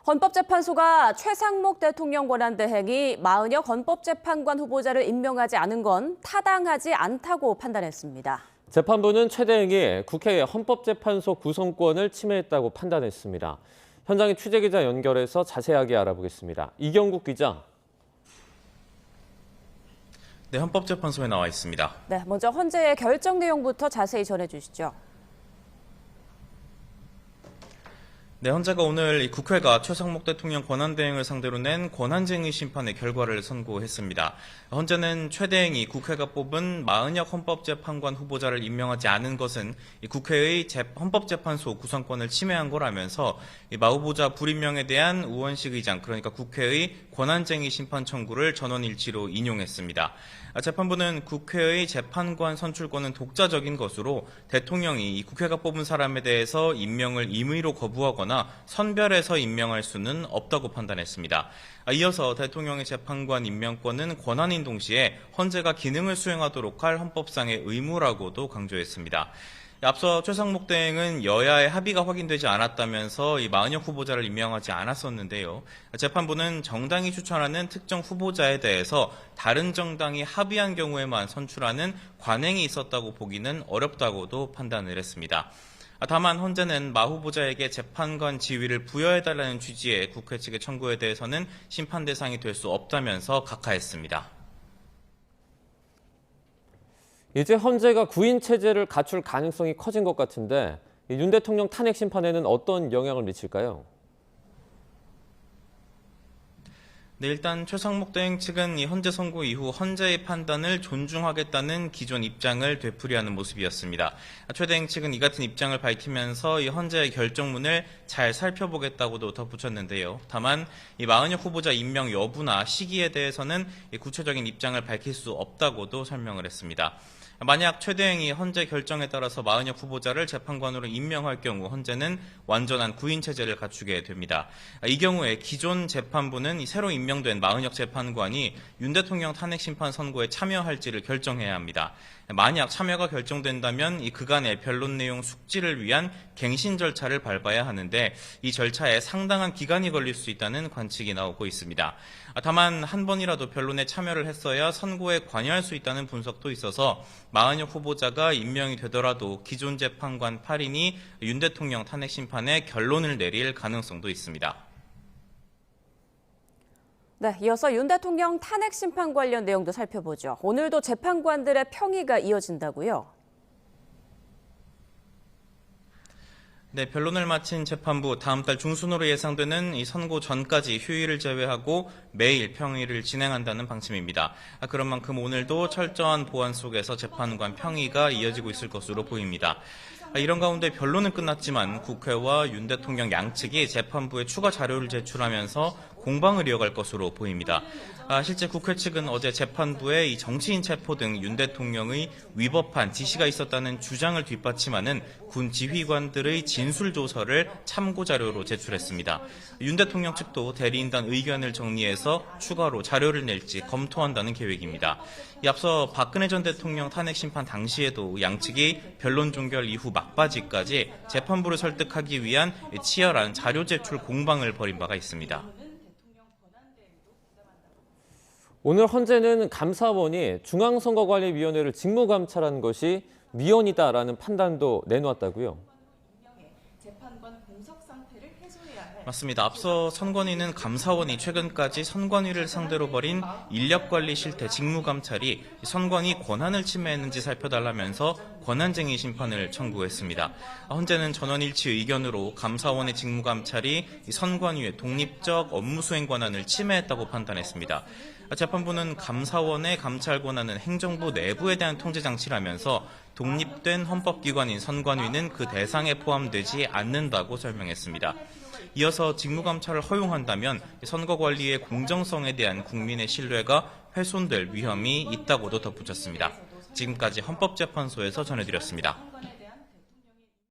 헌법재판소가 최상목 대통령 권한대행이 마은혁 헌법재판관 후보자를 임명하지 않은 건 타당하지 않다고 판단했습니다. 재판부는 최 대행이 국회의 헌법재판소 구성권을 침해했다고 판단했습니다. 현장에 취재기자 연결해서 자세하게 알아보겠습니다. 이경국 기자. 네, 헌법재판소에 나와 있습니다. 네, 먼저 헌재의 결정 내용부터 자세히 전해주시죠. 네, 헌재가 오늘 국회가 최상목 대통령 권한대행을 상대로 낸 권한쟁의 심판의 결과를 선고했습니다. 헌재는 최 대행이 국회가 뽑은 마은혁 헌법재판관 후보자를 임명하지 않은 것은 국회의 헌법재판소 구성권을 침해한 거라면서 마 후보자 불임명에 대한 우원식 의장, 그러니까 국회의 권한쟁의 심판 청구를 전원일치로 인용했습니다. 재판부는 국회의 재판관 선출권은 독자적인 것으로 대통령이 국회가 뽑은 사람에 대해서 임명을 임의로 거부하거나 선별해서 임명할 수는 없다고 판단했습니다. 이어서 대통령의 재판관 임명권은 권한인 동시에 헌재가 기능을 수행하도록 할 헌법상의 의무라고도 강조했습니다. 앞서 최상목 대행은 여야의 합의가 확인되지 않았다면서 이 마은혁 후보자를 임명하지 않았었는데요. 재판부는 정당이 추천하는 특정 후보자에 대해서 다른 정당이 합의한 경우에만 선출하는 관행이 있었다고 보기는 어렵다고도 판단을 했습니다. 다만 헌재는 마 후보자에게 재판관 지위를 부여해달라는 취지의 국회 측의 청구에 대해서는 심판 대상이 될 수 없다면서 각하했습니다. 이제 헌재가 구인 체제를 갖출 가능성이 커진 것 같은데 윤 대통령 탄핵 심판에는 어떤 영향을 미칠까요? 네, 일단 최상목 대행 측은 이 헌재 선고 이후 헌재의 판단을 존중하겠다는 기존 입장을 되풀이하는 모습이었습니다. 최 대행 측은 이 같은 입장을 밝히면서 이 헌재의 결정문을 잘 살펴보겠다고도 덧붙였는데요. 다만 이 마은혁 후보자 임명 여부나 시기에 대해서는 구체적인 입장을 밝힐 수 없다고도 설명을 했습니다. 만약 최 대행이 헌재 결정에 따라서 마은혁 후보자를 재판관으로 임명할 경우 헌재는 완전한 구인 체제를 갖추게 됩니다. 이 경우에 기존 재판부는 새로 임명된 마은혁 재판관이 윤 대통령 탄핵 심판 선고에 참여할지를 결정해야 합니다. 만약 참여가 결정된다면 이 그간의 변론 내용 숙지를 위한 갱신 절차를 밟아야 하는데 이 절차에 상당한 기간이 걸릴 수 있다는 관측이 나오고 있습니다. 다만 한 번이라도 변론에 참여를 했어야 선고에 관여할 수 있다는 분석도 있어서 마은혁 후보자가 임명이 되더라도 기존 재판관 8인이 윤 대통령 탄핵 심판에 결론을 내릴 가능성도 있습니다. 네, 이어서 윤 대통령 탄핵 심판 관련 내용도 살펴보죠. 오늘도 재판관들의 평의가 이어진다고요? 네, 변론을 마친 재판부 다음 달 중순으로 예상되는 이 선고 전까지 휴일을 제외하고 매일 평의를 진행한다는 방침입니다. 그런 만큼 오늘도 철저한 보안 속에서 재판관 평의가 이어지고 있을 것으로 보입니다. 이런 가운데 변론은 끝났지만 국회와 윤 대통령 양측이 재판부에 추가 자료를 제출하면서 공방을 이어갈 것으로 보입니다. 실제 국회 측은 어제 재판부에 이 정치인 체포 등 윤 대통령의 위법한 지시가 있었다는 주장을 뒷받침하는 군 지휘관들의 진술 조서를 참고 자료로 제출했습니다. 윤 대통령 측도 대리인단 의견을 정리해서 추가로 자료를 낼지 검토한다는 계획입니다. 앞서 박근혜 전 대통령 탄핵 심판 당시에도 양측이 변론 종결 이후 막바지까지 재판부를 설득하기 위한 치열한 자료 제출 공방을 벌인 바가 있습니다. 오늘 헌재는 감사원이 중앙선거관리위원회를 직무감찰한 것이 위헌이다라는 판단도 내놓았다고요? 맞습니다. 앞서 선관위는 감사원이 최근까지 선관위를 상대로 벌인 인력관리 실태 직무감찰이 선관위 권한을 침해했는지 살펴달라면서 권한쟁의 심판을 청구했습니다. 헌재는 전원일치 의견으로 감사원의 직무감찰이 선관위의 독립적 업무 수행 권한을 침해했다고 판단했습니다. 재판부는 감사원의 감찰 권한은 행정부 내부에 대한 통제 장치라면서 독립된 헌법기관인 선관위는 그 대상에 포함되지 않는다고 설명했습니다. 이어서 직무감찰을 허용한다면 선거관리의 공정성에 대한 국민의 신뢰가 훼손될 위험이 있다고도 덧붙였습니다. 지금까지 헌법재판소에서 전해드렸습니다.